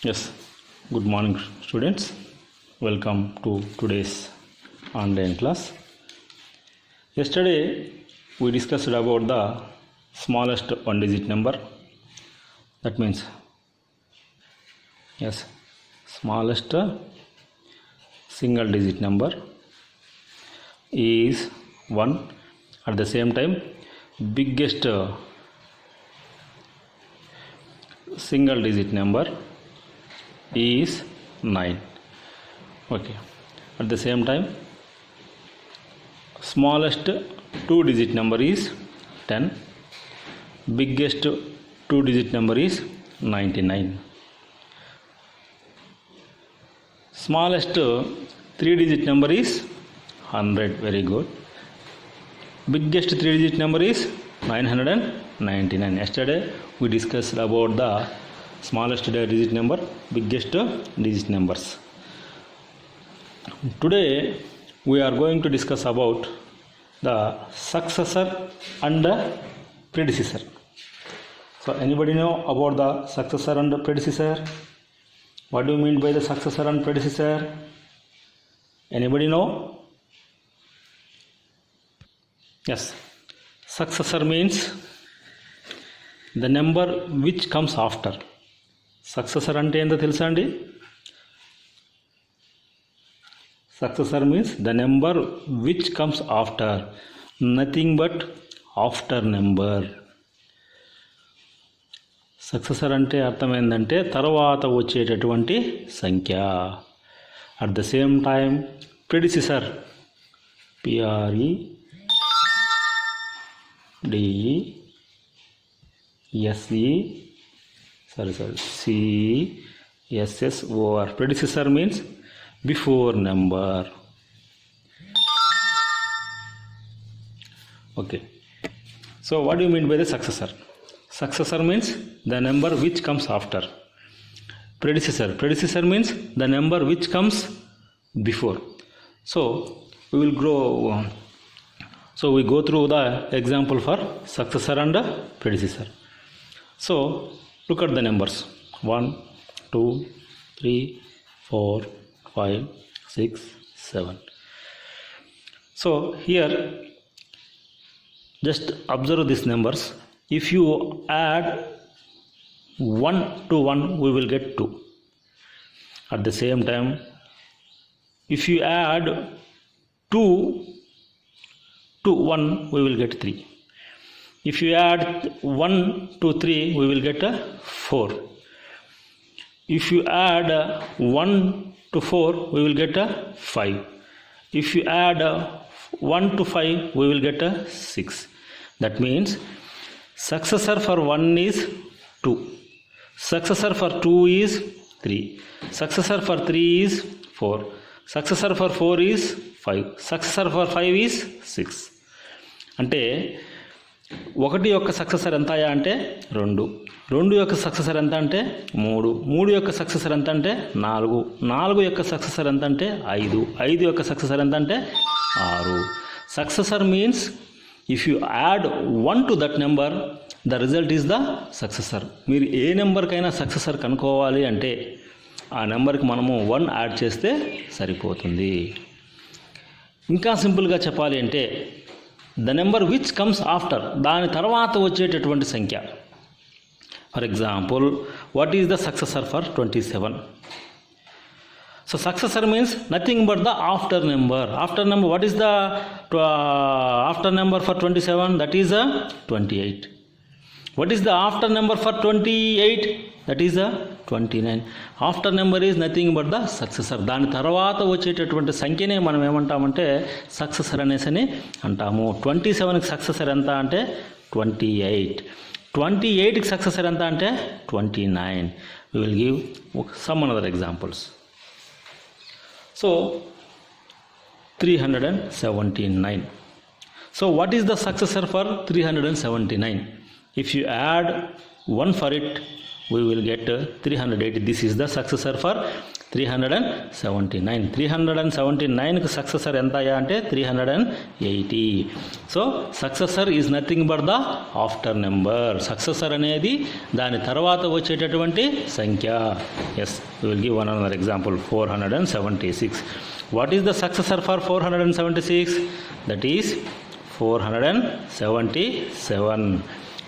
Yes, good morning, students. Welcome to today's online class. Yesterday, we discussed about the smallest one-digit number. That means, yes, smallest single-digit number is 1. At the same time, biggest single-digit number is 9. Okay. At the same time, smallest two-digit number is 10. Biggest two-digit number is 99. Smallest three-digit number is 100. Very good. Biggest three-digit number is 999. Yesterday we discussed about the smallest digit number, biggest digit numbers. Today we are going to discuss about the successor and the predecessor. So anybody know about the successor and the predecessor? What do you mean by the successor and predecessor? Anybody know? Yes, successor means the number which comes after. Successor అంటే ఏంటో తెలుసా అండి? Successor means the number which comes after, nothing but after number. Successor అంటే అర్థం ఏంటంటే తర్వాత వచ్చేటటువంటి సంఖ్య. At the same time predecessor, CSSOR. Predecessor means before number. Okay. So what do you mean by the successor? Successor means the number which comes after. Predecessor means the number which comes before. So we go through the example for successor and predecessor. So look at the numbers 1, 2, 3, 4, 5, 6, 7. So here just observe these numbers. If you add 1 to 1, we will get 2. At the same time, if you add 2 to 1, we will get 3. If you add 1 to 3, we will get a 4. If you add 1 to 4, we will get a 5. If you add 1 to 5, we will get a 6. That means successor for 1 is 2. Successor for 2 is 3. Successor for 3 is 4. Successor for 4 is 5. Successor for 5 is 6. అంటే 1 యొక్క successor ఎంత అంటే 2, 2 యొక్క successor ఎంత అంటే 3, 3 యొక్క successor ఎంత అంటే 4, 4 యొక్క సక్సెసర్ ఎంత అంటే 5, 5 యొక్క సక్సెసర్ ఎంత అంటే 6. Successor means if you add 1 to that number, the result is the successor. మీరు ఏ నెంబర్కైనా సక్సెసర్ కనుక్కోవాలి అంటే ఆ నెంబర్కి మనము 1 యాడ్ చేస్తే సరిపోతుంది. ఇంకా సింపుల్గా చెప్పాలి అంటే the number which comes after, దాని తర్వాత వచ్చేటటువంటి సంఖ్య. For example, what is the successor for 27? So successor means nothing but the after number. After number, what is the after number for 27? That is 28. What is the after number for 28? That is 29. After number is nothing but the successor. దాని తర్వాత వచ్చేటటువంటి సంఖ్యనే మనం ఏమంటామంటే successor అనేసి అంటాము. 27కి successor ఎంత అంటే 28. 28కి సక్సెసర్ ఎంత అంటే 29. We will give some other examples. So 379. So what is the successor for 379? If you add 1 for it, we will get 380. This is the successor for 379. 379కి సక్సెసర్ ఎంత అయ్యా అంటే 380. So successor is nothing but the after number. Successor అనేది దాని తర్వాత వచ్చేటటువంటి సంఖ్య. Yes, we will give one another example. 476. What is the successor for 476? That is 477.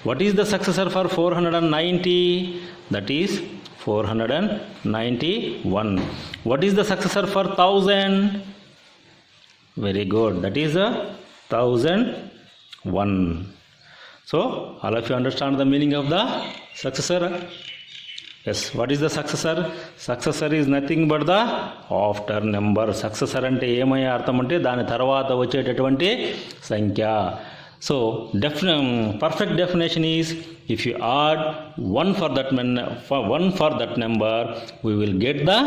What is the successor for 490? That is 491. What is the successor for 1000? Very good. That is 1001. So all of you understand the meaning of the successor? Yes. What is the successor? Successor is nothing but the after number. Successor అంటే ఏమయ్యే అర్థం అంటే దాని తర్వాత వచ్చేటటువంటి సంఖ్య. So perfect definition is, if you add one for that number, we will get the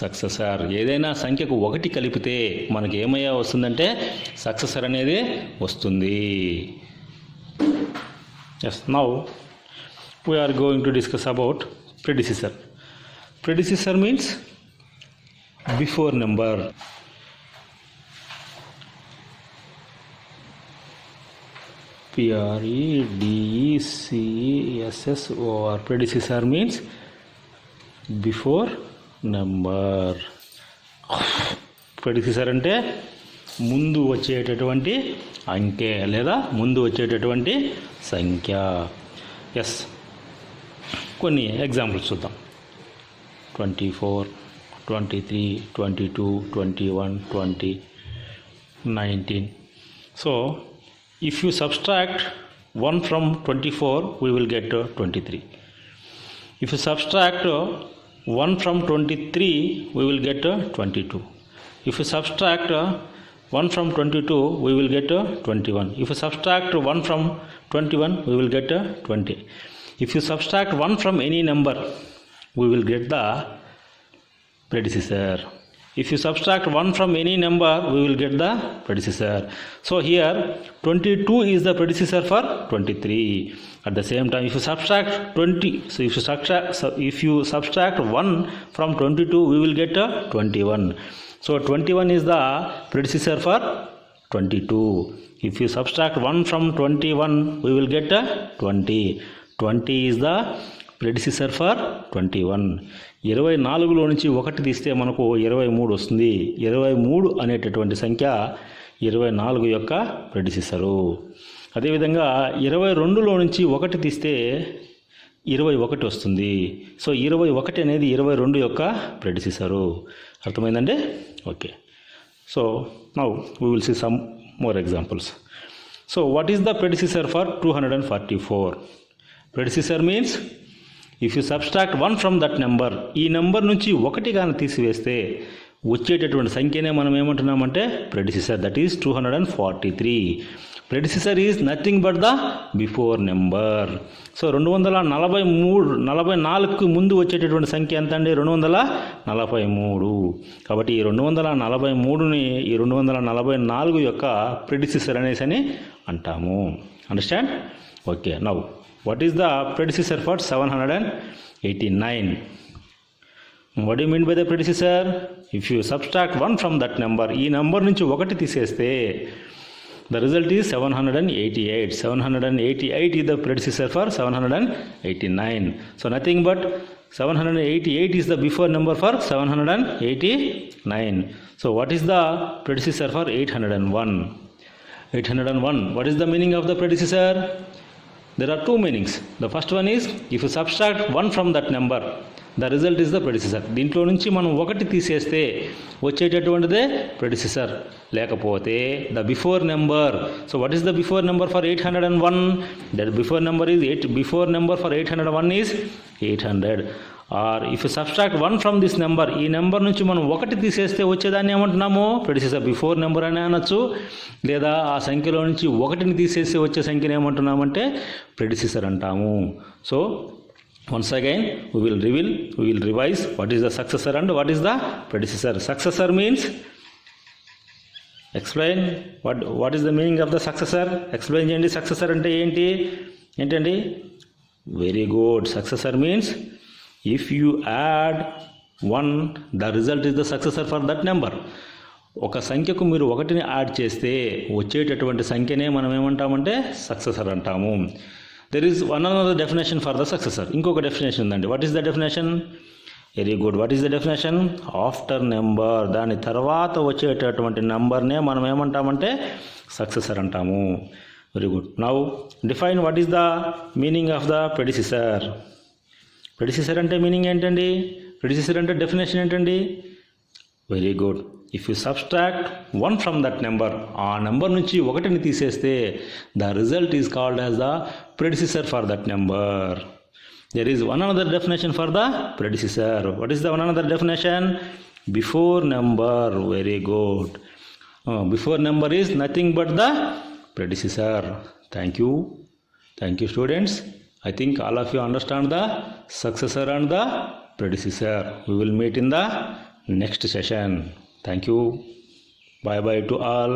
successor. ఏదైనా సంఖ్యకు ఒకటి కలిపితే మనకి ఏమయ్యా వస్తుందంటే సక్సెసర్ అనేది వస్తుంది. Yes. Now we are going to discuss about predecessor. Predecessor means before number. predecessor. Predecessor means before number. predecessor అంటే ముందు వచ్చేటటువంటి అంకె లేదా ముందు వచ్చేటటువంటి సంఖ్య. ఎస్, కొన్ని ఎగ్జాంపుల్స్ చూద్దాం. 24, 23, 22, 21, 20, 19. So if you subtract 1 from 24, we will get 23. If you subtract 1 from 23, we will get 22. If you subtract 1 from 22, we will get 21. If you subtract 1 from 21, we will get 20. If you subtract 1 from any number, we will get the predecessor. If you subtract 1 from any number, we will get the predecessor. So here 22 is the predecessor for 23. At the same time, if you subtract 20, so if you subtract 1 from 22, we will get 21. So 21 is the predecessor for 22. If you subtract 1 from 21, we will get 20. 20 is the predecessor for 21. 24లో నుంచి 1 తీస్తే మనకు 23 వస్తుంది. 23 అనేటటువంటి సంఖ్య 24 యొక్క ప్రెడిసిసరు. అదేవిధంగా 22లో నుంచి 1 తీస్తే 21 వస్తుంది. సో 21 అనేది 22 యొక్క ప్రెడిసిసరు. అర్థమైందండి? Okay. So now we will see some more examples. So what is the predecessor for 244? Predecessor means if you subtract 1 from that number, ఈ నెంబర్ నుంచి 1 కానీ తీసివేస్తే వచ్చేటటువంటి సంఖ్యనే మనం ఏమంటున్నామంటే predecessor. That is 243. Predecessor is nothing but the before number. So 244కు ముందు వచ్చేటటువంటి సంఖ్య ఎంత అండి? 243. కాబట్టి ఈ 243ని ఈ 244 యొక్క ప్రెడిసిసర్ అనేసి అని అంటాము. Understand? Okay. Now what is the predecessor for 789? What do you mean by the predecessor? If you subtract 1 from that number, ఈ నెంబర్ నుంచి 1 తీసేస్తే the result is 788. 788 is the predecessor for 789. So nothing but 788 is the before number for 789. So what is the predecessor for 801? 801, what is the meaning of the predecessor? There are two meanings. The first one is, if you subtract 1 from that number, the result is the predecessor. దీంట్లో నుంచి మనం 1 తీసేస్తే వచ్చేటటువంటిదే predecessor. లేకపోతే the before number. So what is the before number for 801? The before number for 801 is 800. Or if you subtract 1 from this number, ఈ number నుంచి మనం 1 తీసేస్తే వచ్చేదాన్ని ఏమంటున్నాము? ప్రెడిసిసర్. బిఫోర్ నెంబర్ అని అనొచ్చు, లేదా ఆ సంఖ్యలో నుంచి 1ని తీసేసి వచ్చే సంఖ్యను ఏమంటున్నామంటే ప్రెడిసిసర్ అంటాము. So once again we will revise what is the successor and what is the predecessor. Successor means, explain what is the meaning of the successor. Explain చేయండి. సక్సెసర్ అంటే ఏంటండి? Very good. Successor means if you add 1, the result is the successor for that number. ఒక సంఖ్యకు మీరు 1ని add చేస్తే వచ్చేటటువంటి సంఖ్యనే మనం ఏమంటామంటే సక్సెసర్ అంటాము. There is one another definition for the successor. ఇంకొక డెఫినేషన్ ఉందండి. What is the definition? Very good. What is the definition? After number, దాని తర్వాత వచ్చేటటువంటి నెంబర్నే మనం ఏమంటామంటే సక్సెసర్ అంటాము. Very good. Now define what is the meaning of the predecessor. Predecessor అంటే మీనింగ్ ఏంటండి? ప్రెడిసిసర్ అంటే డెఫినేషన్ ఏంటండి? Very good. If you subtract 1 from that number, ఆ నెంబర్ నుంచి 1ని తీసేస్తే the result is called as the predecessor for that number. There is one another definition for the predecessor. What is the one another definition? Before number. Very good. Before number is nothing but the predecessor. Thank you students. I think all of you understand the successor and the predecessor. We will meet in the next session. Thank you. Bye bye to all.